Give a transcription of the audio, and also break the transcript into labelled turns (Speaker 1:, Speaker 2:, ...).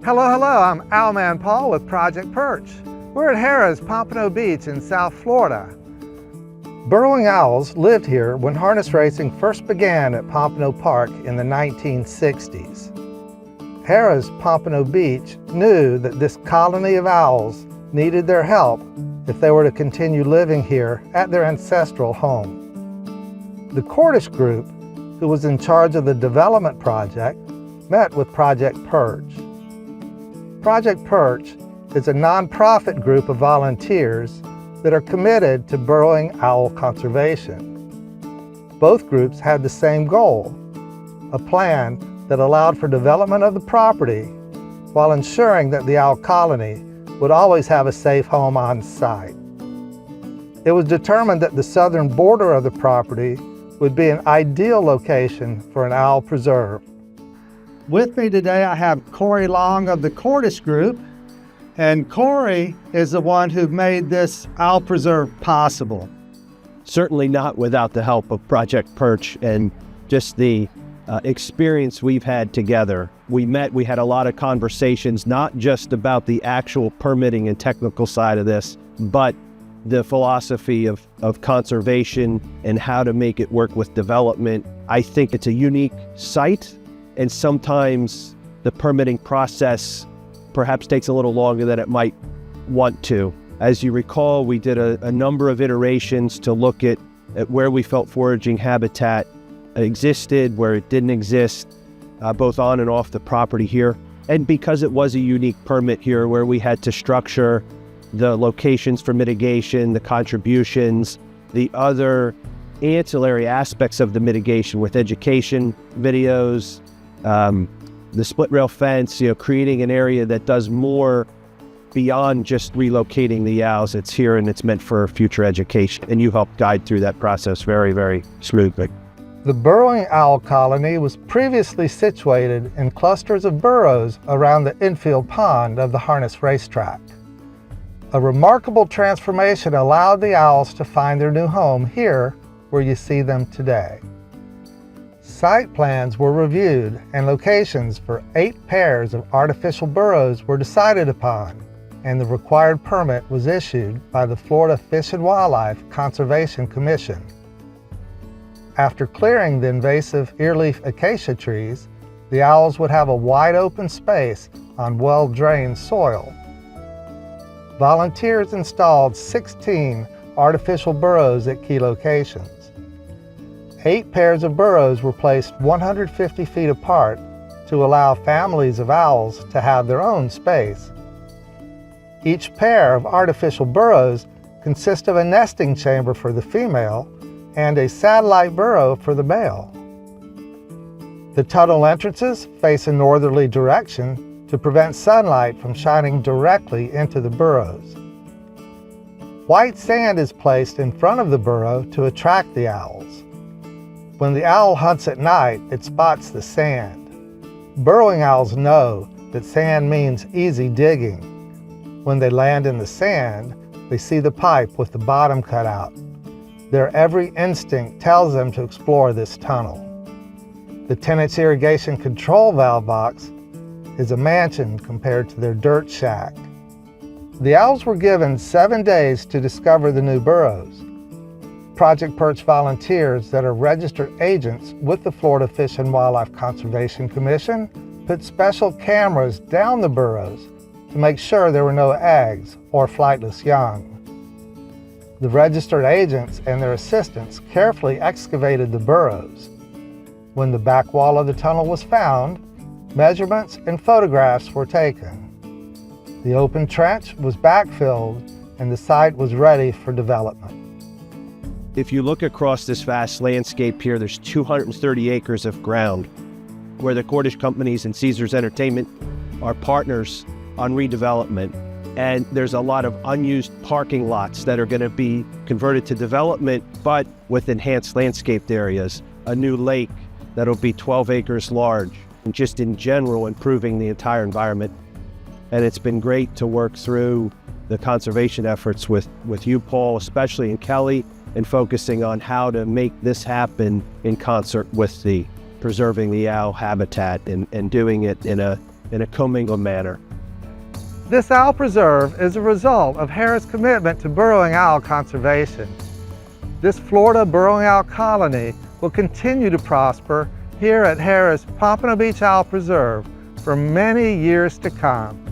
Speaker 1: Hello, I'm Owlman Paul with Project Perch. We're at Harrah's Pompano Beach in South Florida. Burrowing owls lived here when harness racing first began at Pompano Park in the 1960s. Harrah's Pompano Beach knew that this colony of owls needed their help if they were to continue living here at their ancestral home. The Cordish Group, who was in charge of the development project, met with Project Perch. Project Perch is a nonprofit group of volunteers that are committed to burrowing owl conservation. Both groups had the same goal, a plan that allowed for development of the property while ensuring that the owl colony would always have a safe home on site. It was determined that the southern border of the property would be an ideal location for an owl preserve. With me today, I have Corey Long of the Cordish Group, and Corey is the one who made this owl preserve possible.
Speaker 2: Certainly not without the help of Project Perch and just the experience we've had together. We had a lot of conversations, not just about the actual permitting and technical side of this, but the philosophy of conservation and how to make it work with development. I think it's a unique site, and sometimes the permitting process perhaps takes a little longer than it might want to. As you recall, we did a number of iterations to look at where we felt foraging habitat existed, where it didn't exist, both on and off the property here. And because it was a unique permit here where we had to structure the locations for mitigation, the contributions, the other ancillary aspects of the mitigation with education videos, the split rail fence, creating an area that does more beyond just relocating the owls. It's here and it's meant for future education. And you helped guide through that process very, very smoothly.
Speaker 1: The burrowing owl colony was previously situated in clusters of burrows around the infield pond of the harness racetrack. A remarkable transformation allowed the owls to find their new home here where you see them today. Site plans were reviewed and locations for 8 pairs of artificial burrows were decided upon, and the required permit was issued by the Florida Fish and Wildlife Conservation Commission. After clearing the invasive earleaf acacia trees, the owls would have a wide open space on well-drained soil. Volunteers installed 16 artificial burrows at key locations. 8 pairs of burrows were placed 150 feet apart to allow families of owls to have their own space. Each pair of artificial burrows consists of a nesting chamber for the female and a satellite burrow for the male. The tunnel entrances face a northerly direction to prevent sunlight from shining directly into the burrows. White sand is placed in front of the burrow to attract the owls. When the owl hunts at night, it spots the sand. Burrowing owls know that sand means easy digging. When they land in the sand, they see the pipe with the bottom cut out. Their every instinct tells them to explore this tunnel. The tenant's irrigation control valve box is a mansion compared to their dirt shack. The owls were given 7 days to discover the new burrows. Project Perch volunteers that are registered agents with the Florida Fish and Wildlife Conservation Commission put special cameras down the burrows to make sure there were no eggs or flightless young. The registered agents and their assistants carefully excavated the burrows. When the back wall of the tunnel was found, measurements and photographs were taken. The open trench was backfilled and the site was ready for development.
Speaker 2: If you look across this vast landscape here, there's 230 acres of ground where the Cordish companies and Caesars Entertainment are partners on redevelopment. And there's a lot of unused parking lots that are going to be converted to development, but with enhanced landscaped areas, a new lake that'll be 12 acres large, and just in general improving the entire environment. And it's been great to work through the conservation efforts with you, Paul, especially, and Kelly, and focusing on how to make this happen in concert with the preserving the owl habitat and doing it in in a commingled manner.
Speaker 1: This owl preserve is a result of Harrah's commitment to burrowing owl conservation. This Florida burrowing owl colony will continue to prosper here at Harrah's Pompano Beach Owl Preserve for many years to come.